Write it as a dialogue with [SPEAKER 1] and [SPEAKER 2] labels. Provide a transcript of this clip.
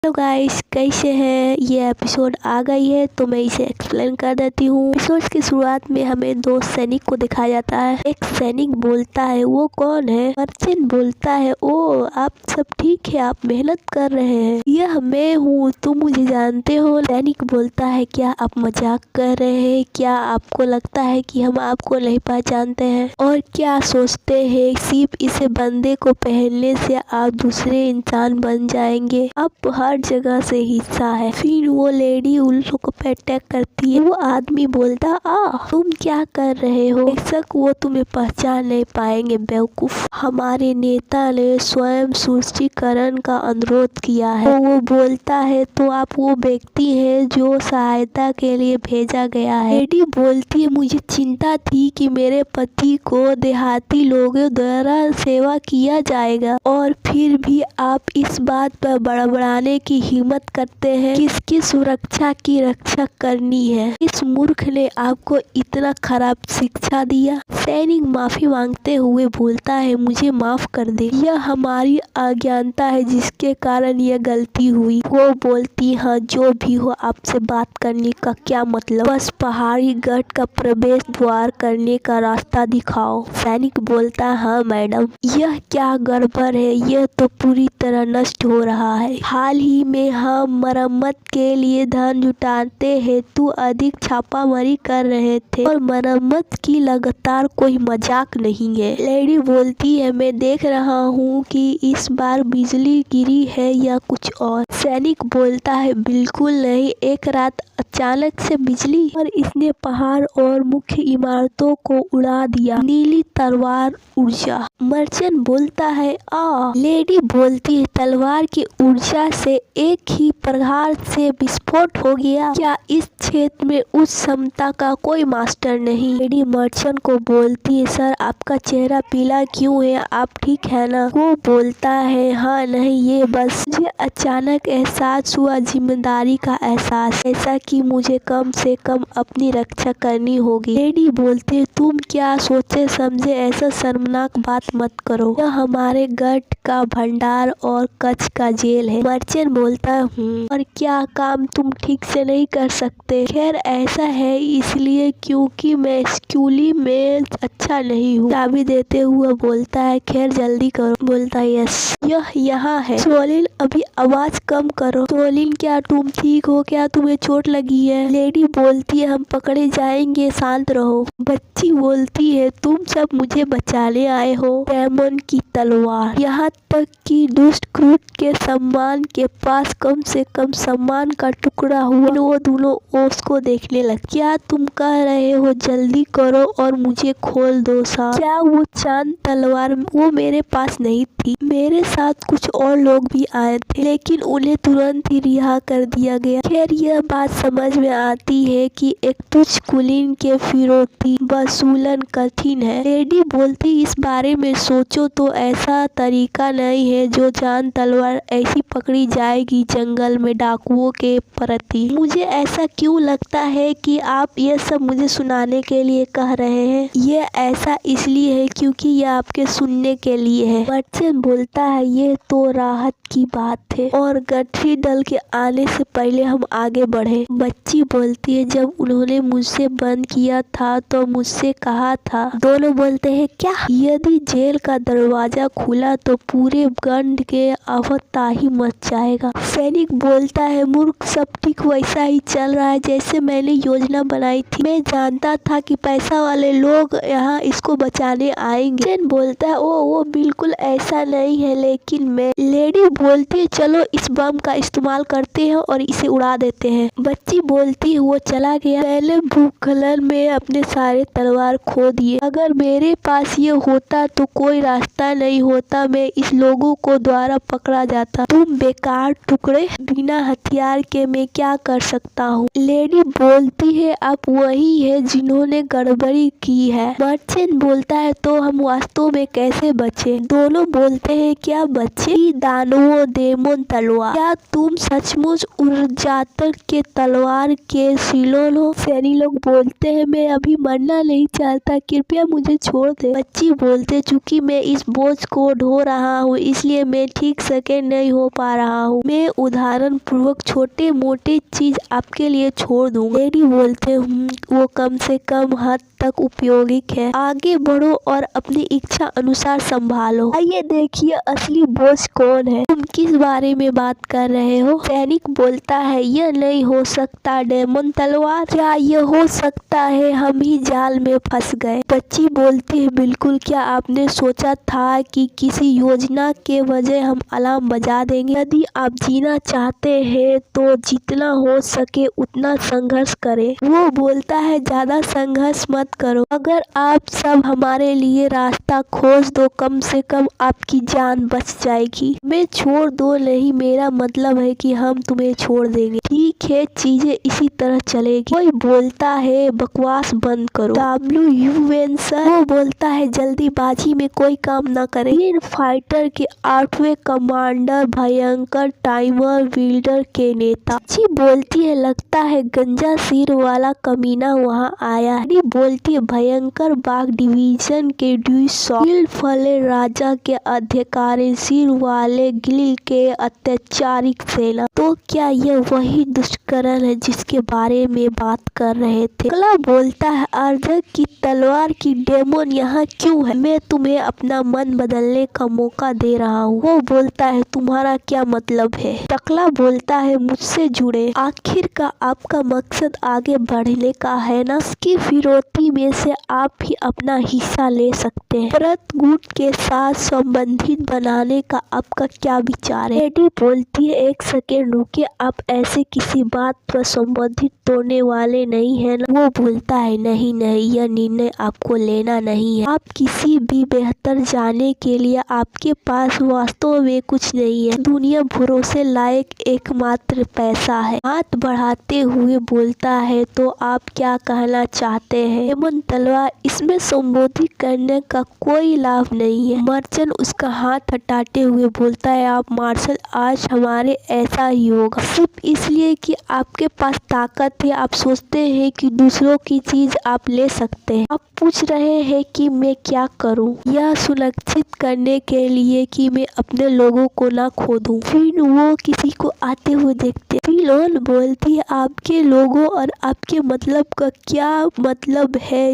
[SPEAKER 1] Hello guys, कैसे हैं। ये एपिसोड आ गई है तो मैं इसे एक्सप्लेन कर देती हूँ। एपिसोड की शुरुआत में हमें दो सैनिक को दिखाया जाता है। एक सैनिक बोलता है, वो कौन है। मर्चेंट बोलता है, ओ आप सब ठीक है, आप मेहनत कर रहे हैं। यह मैं हूँ, तुम मुझे जानते हो। सैनिक बोलता है, क्या आप मजाक कर रहे हैं। क्या आपको लगता है कि हम आपको नहीं पहचानते हैं और क्या सोचते हैं सिर्फ इसे बंदे को पहनने से आप दूसरे इंसान बन जाएंगे। आप हर जगह से हिस्सा है। फिर वो लेडी उन लोगों पे अटैक करती है। वो आदमी बोलता, तुम क्या कर रहे हो। बेशक वो तुम्हें पहचान नहीं पाएंगे बेवकूफ। हमारे नेता ने स्वयं सूचीकरण का अनुरोध किया है। तो वो बोलता है, तो आप वो व्यक्ति है जो सहायता के लिए भेजा गया है। लेडी बोलती है, मुझे चिंता थी कि मेरे पति को देहाती लोगों द्वारा सेवा किया जाएगा और फिर भी आप इस बात पर बड़बड़ाने की हिम्मत करते हैं। किसकी सुरक्षा की रक्षा करनी है। इस मूर्ख ने आपको इतना खराब शिक्षा दिया। सैनिक माफी मांगते हुए बोलता है, मुझे माफ कर दे, यह हमारी अज्ञानता है जिसके कारण यह गलती हुई। वो बोलती, हाँ जो भी हो, आपसे बात करने का क्या मतलब, बस पहाड़ी गढ़ का प्रवेश द्वार करने का रास्ता दिखाओ। सैनिक बोलता, हाँ मैडम, यह क्या गड़बड़ है, यह तो पूरी तरह नष्ट हो रहा है। हाल ही में हम मरम्मत के लिए धन जुटाते हेतु अधिक छापामारी कर रहे थे और मरम्मत की लगातार कोई मजाक नहीं है। लेडी बोलती है, मैं देख रहा हूँ कि इस बार बिजली गिरी है या कुछ और। सैनिक बोलता है, बिल्कुल नहीं, एक रात अचानक से बिजली और इसने पहाड़ और मुख्य इमारतों को उड़ा दिया। नीली तलवार ऊर्जा। मर्चेंट बोलता है, लेडी बोलती है, तलवार की ऊर्जा से एक ही प्रहार से विस्फोट हो गया। क्या इस क्षेत्र में उस क्षमता का कोई मास्टर नहीं। लेडी मर्चेंट को बोलती है, सर आपका चेहरा पीला क्यों है, आप ठीक है ना। वो बोलता है, हाँ नहीं, ये बस मुझे अचानक एहसास हुआ, जिम्मेदारी का एहसास, ऐसा कि मुझे कम से कम अपनी रक्षा करनी होगी। लेडी बोलती है, तुम क्या सोचे समझे ऐसा शर्मनाक बात मत करो। यह हमारे गढ़ का भंडार और कच्छ का जेल है। मर्चेंट बोलता है, और क्या काम तुम ठीक से नहीं कर सकते। खैर ऐसा है इसलिए क्योंकि मैं स्कूली में अच्छा नहीं हूँ। चाबी देते हुए बोलता है, खैर जल्दी करो। बोलता है, यस यह यहाँ है। सोलिन अभी आवाज कम करो। सोलिन, क्या तुम ठीक हो, क्या तुम्हें चोट लगी है। लेडी बोलती है, हम पकड़े जाएंगे, शांत रहो। बच्ची बोलती है, तुम सब मुझे बचाने आए हो। डेमन की तलवार। यहाँ तक कि दुष्ट क्रूर के सम्मान के पास कम से कम सम्मान का टुकड़ा हुआ। वो दोनों उसको देखने लगे। क्या तुम कह रहे हो, जल्दी करो और मुझे खोल दो साहब। क्या वो चांद तलवार वो मेरे पास नहीं थी। मेरे साथ कुछ और लोग भी आए थे लेकिन उन्हें तुरंत ही रिहा कर दिया गया। खैर यह बात समझ में आती है कि एक तुच्छ कुलीन के फिरौती वसूलन कठिन है। लेडी बोलती, इस बारे में सोचो तो ऐसा तरीका नहीं है जो चांद तलवार ऐसी पकड़ी जाएगी जंगल में डाकुओं के प्रति। मुझे ऐसा क्यों लगता है कि आप ये सब मुझे सुनाने के लिए कह रहे हैं। ये ऐसा इसलिए है क्योंकि ये आपके सुनने के लिए है। मर्चेंट बोलता है, ये तो राहत की बात है और गठरी दल के आने से पहले हम आगे बढ़े। बच्ची बोलती है, जब उन्होंने मुझसे बंद किया था तो मुझसे कहा था। दोनों बोलते हैं, क्या। यदि जेल का दरवाजा खुला तो पूरे गंड के अफताही मच जाएगा। सैनिक बोलता है, मूर्ख, सब ठीक वैसा ही चल रहा है जैसे मैंने योजना बनाई थी। मैं जानता था कि पैसा वाले लोग यहाँ इसको बचाने आएंगे। मर्चेंट बोलता है, वो बिल्कुल ऐसा नहीं है, लेकिन मैं। लेडी बोलती है, चलो इस बम का इस्तेमाल करते हैं और इसे उड़ा देते हैं। बच्ची बोलती है, वो चला गया। पहले भूखलन में अपने सारे तलवार खो दिए। अगर मेरे पास ये होता तो कोई रास्ता नहीं होता, मैं इस लोगों को द्वारा पकड़ा जाता। तुम बेकार टुकड़े, बिना हथियार के मैं क्या कर सकता हूँ। लेडी बोलती है, आप वही है जिन्होंने गड़बड़ी की है। मर्चेंट बोलता है, तो हम वास्तव में कैसे बचे। दोनों बोलते हैं, क्या बचे। दानवों डेमन तलवार। क्या तुम सचमुच उर्जातक के तलवार के सिलोन हो। सैनी लोग बोलते हैं, मैं अभी मरना नहीं चाहता, कृपया मुझे छोड़ दे। बच्ची बोलते, चूंकि मैं इस बोझ को ढो रहा हूँ इसलिए मैं ठीक से नहीं हो पा रहा हूँ। हूँ। मैं उदाहरण पूर्वक छोटे मोटे चीज आपके लिए छोड़ दूंगा। डैडी बोलते वो कम से कम हद तक उपयोगिक है। आगे बढ़ो और अपनी इच्छा अनुसार संभालो। आइए देखिए असली बोझ कौन है। तुम किस बारे में बात कर रहे हो? सैनिक बोलता है, यह नहीं हो सकता डेमन तलवार। क्या यह हो सकता है हम ही जाल में फंस गए? बच्ची बोलती है, बिल्कुल। क्या आपने सोचा था कि किसी योजना के वजह हम अलार्म बजा देंगे? यदि आप जीना चाहते हैं तो जितना हो सके उतना संघर्ष करें। वो बोलता है, ज्यादा संघर्ष मत करो। अगर आप सब हमारे लिए रास्ता खोज दो, कम से कम आपकी जान बच जाएगी। मैं छोड़ दो नहीं, मेरा मतलब है कि हम तुम्हें छोड़ देंगे। ठीक है, चीजें इसी तरह चलेगी। कोई बोलता है, बकवास बंद करो। WUN sir. वो बोलता है, जल्दीबाजी में कोई काम न करे। फिर फाइटर के 8वें कमांडर, भयंकर टाइमर बिल्डर के नेता। अच्छी बोलती है, लगता है गंजा सिर वाला कमीना वहाँ आया है। बोलती है, भयंकर बाग डिवीजन के फले राजा के अधिकारी, सिर वाले गिल के अत्याचारी सेना। तो क्या यह वही दुष्करण है जिसके बारे में बात कर रहे थे? कला बोलता है, अर्धक की तलवार की डेमन यहाँ क्यों है? मैं तुम्हें अपना मन बदलने का मौका दे रहा हूँ। वो बोलता है, तुम्हारा क्या मतलब है? टकला बोलता है, मुझसे जुड़े। आखिर का आपका मकसद आगे बढ़ने का है ना? इसकी फिरौती में से आप भी अपना हिस्सा ले सकते हैं। परत गुट के साथ संबंधित बनाने का आपका क्या विचार है? एडी बोलती है, एक सेकेंड रुकिए, आप ऐसे किसी बात पर संबंधित तोड़ने वाले नहीं है ना? वो बोलता है, नहीं, यह निर्णय आपको लेना नहीं है। आप किसी भी बेहतर जाने के लिए आपके पास वास्तव में कुछ नहीं है। दुनिया भरोसे लायक एकमात्र पैसा है। हाथ बढ़ाते हुए बोलता है, तो आप क्या कहना चाहते हैं? डेमन तलवार, इसमें संबोधित करने का कोई लाभ नहीं है। मर्चेंट उसका हाथ हटाते हुए बोलता है, आप मार्शल आज हमारे ऐसा ही होगा। सिर्फ इसलिए कि आपके पास ताकत है, आप सोचते हैं कि दूसरों की चीज आप ले सकते हैं। आप पूछ रहे हैं कि मैं क्या करूं? यह सुनिश्चित करने के लिए कि मैं अपने लोगों को ना खो दूं। फिर वो किसी को आते हुए देखते। फिलोन बोलती है, आपके लोगों और आपके मतलब का क्या मतलब है?